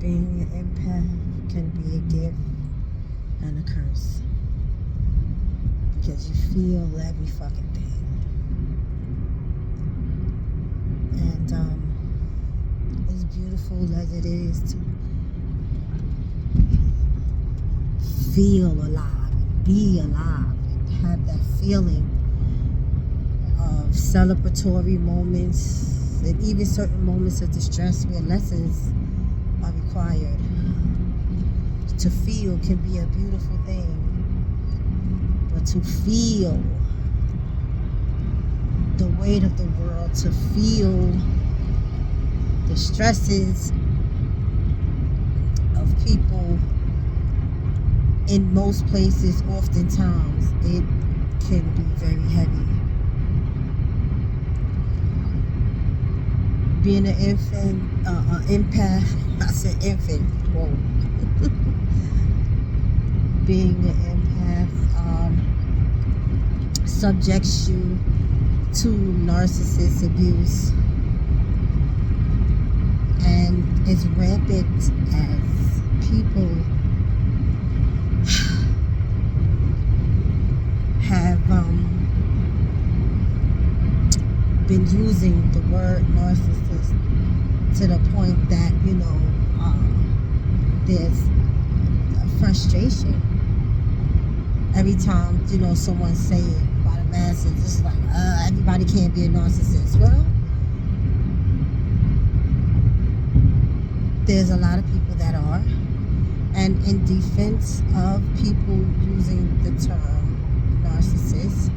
Being an empath can be a gift and a curse because you feel every fucking thing. And as beautiful as it is to feel alive, be alive, and have that feeling of celebratory moments, and even certain moments of distress where lessons are required. To feel can be a beautiful thing, but to feel the weight of the world, to feel the stresses of people in most places, oftentimes it can be very heavy. Being an empath, I said infant, whoa. Being an empath subjects you to narcissist abuse, and as rampant as people have been using the word narcissist to the point that there's a frustration every time someone say it by the masses. It's like everybody can't be a narcissist. Well, there's a lot of people that are, and in defense of people using the term narcissist,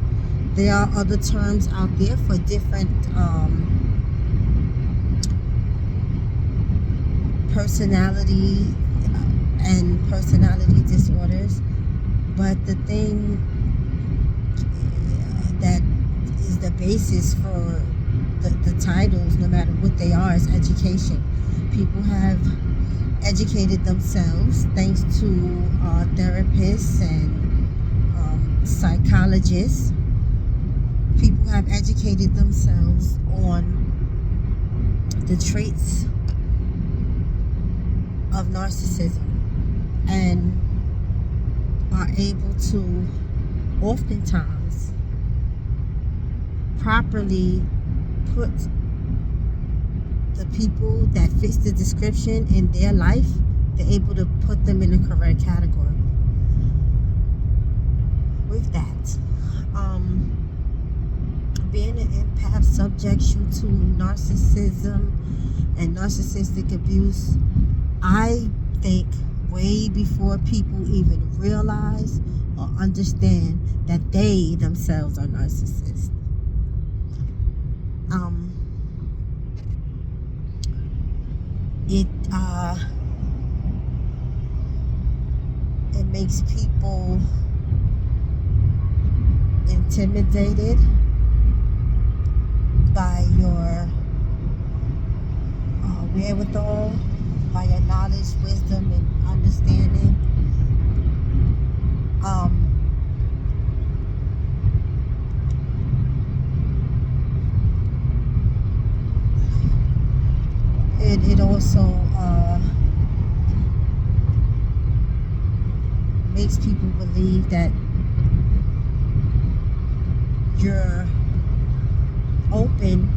there are other terms out there for different personality and personality disorders. But the thing that is the basis for the titles, no matter what they are, is education. People have educated themselves thanks to therapists and psychologists. People have educated themselves on the traits of narcissism and are able to oftentimes properly put the people that fits the description in their life. They're able to put them in the correct category. With that, being an empath subjects you to narcissism and narcissistic abuse, I think, way before people even realize or understand that they themselves are narcissists. It makes people intimidated by your wherewithal, by your knowledge, wisdom, and understanding. It also makes people believe that you're open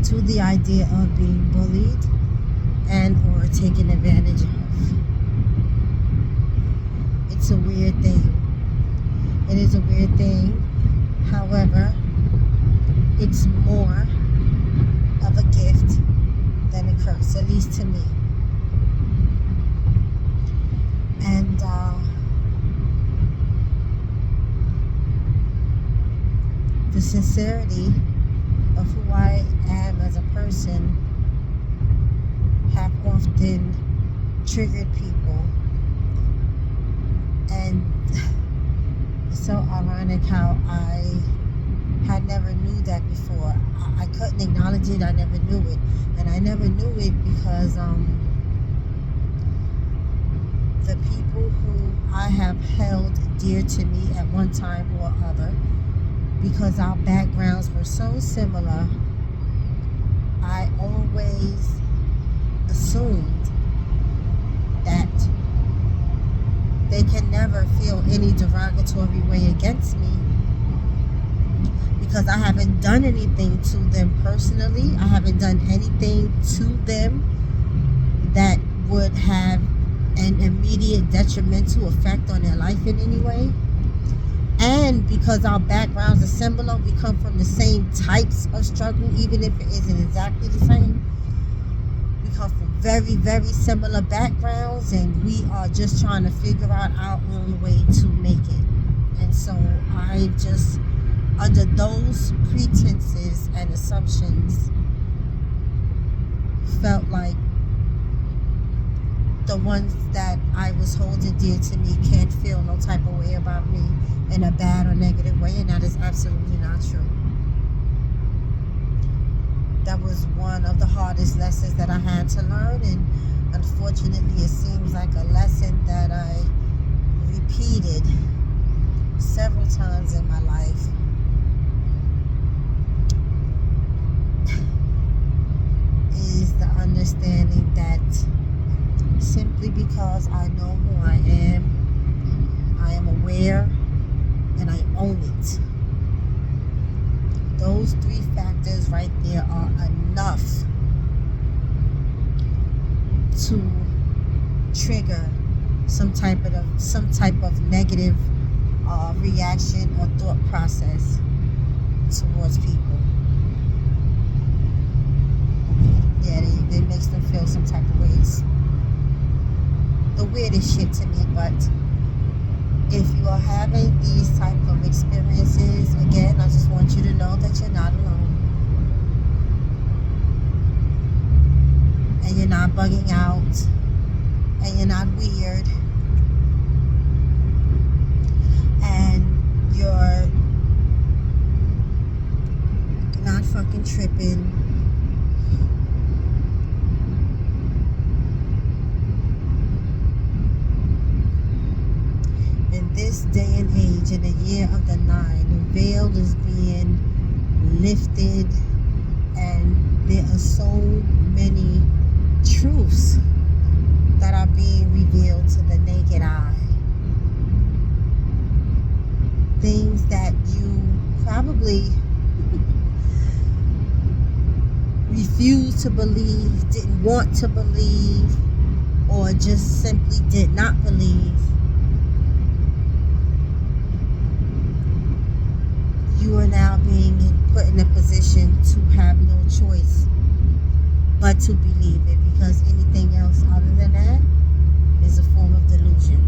to the idea of being bullied and or taken advantage of. It's a weird thing. It is a weird thing. However, it's more of a gift than a curse, at least to me. And the sincerity of who I am as a person have often triggered people. And it's so ironic how I had never knew that before. I couldn't acknowledge it. I never knew it. And I never knew it because the people who I have held dear to me at one time or other, because our backgrounds were so similar, I always assumed that they can never feel any derogatory way against me because I haven't done anything to them personally. I haven't done anything to them that would have an immediate detrimental effect on their life in any way. And because our backgrounds are similar, we come from the same types of struggle, even if it isn't exactly the same. We come from very, very similar backgrounds, and we are just trying to figure out our own way to make it. And so I just, under those pretenses and assumptions, felt like the ones that I was holding dear to me can't feel no type of way about me in a bad or negative way, and that is absolutely not true. That was one of the hardest lessons that I had to learn, and unfortunately it seems like a lesson that I repeated several times in my life. Is the understanding that simply because I know who I am aware, and I own it. Those three factors right there are enough to trigger some type of negative reaction or thought process towards people. Yeah, it makes them feel some type of ways. The weirdest shit to me, but if you are having these type of experiences, again, I just want you to know that you're not alone. And you're not bugging out. And you're not weird. And you're not fucking tripping. This day and age, in the year of the 9, the veil is being lifted, and there are so many truths that are being revealed to the naked eye. Things that you probably refused to believe, didn't want to believe, or just simply did not believe. You are now being put in a position to have no choice but to believe it, because anything else other than that is a form of delusion.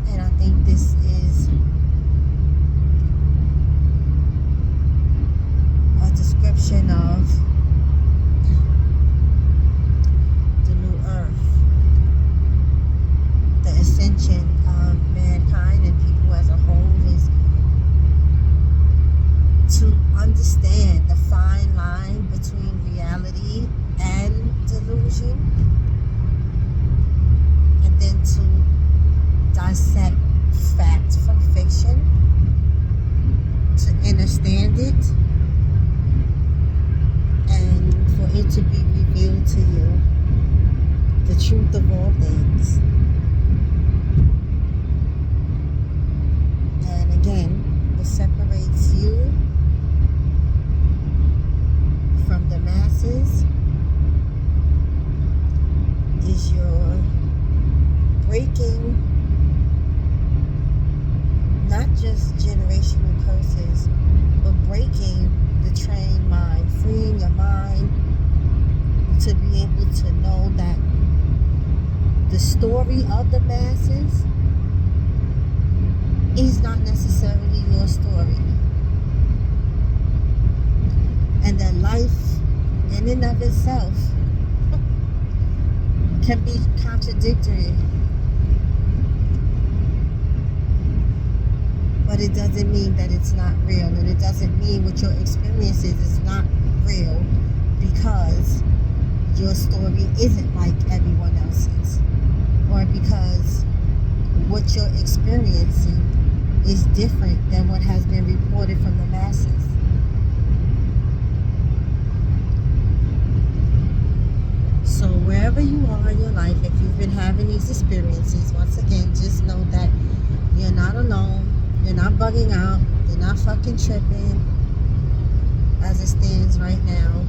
And I think this is a description of the new earth. The ascension of mankind and people as a whole is to understand the fine line between reality and delusion, and then to dissect fact from fiction, to understand it, and for it to be revealed to you the truth of all things. And again, what separates you from the masses is your breaking not just generational curses, but breaking the trained mind, freeing your mind to be able to know that the story of the masses is not necessarily your story. And that life in and of itself can be contradictory. But it doesn't mean that it's not real, and it doesn't mean what your experience is not real, because your story isn't like everyone else's, or because what you're experiencing is different than what has been reported from the masses. wherever you are in your life, if you've been having these experiences, once again, just know that you're not alone. You're not bugging out. You're not fucking tripping as it stands right now.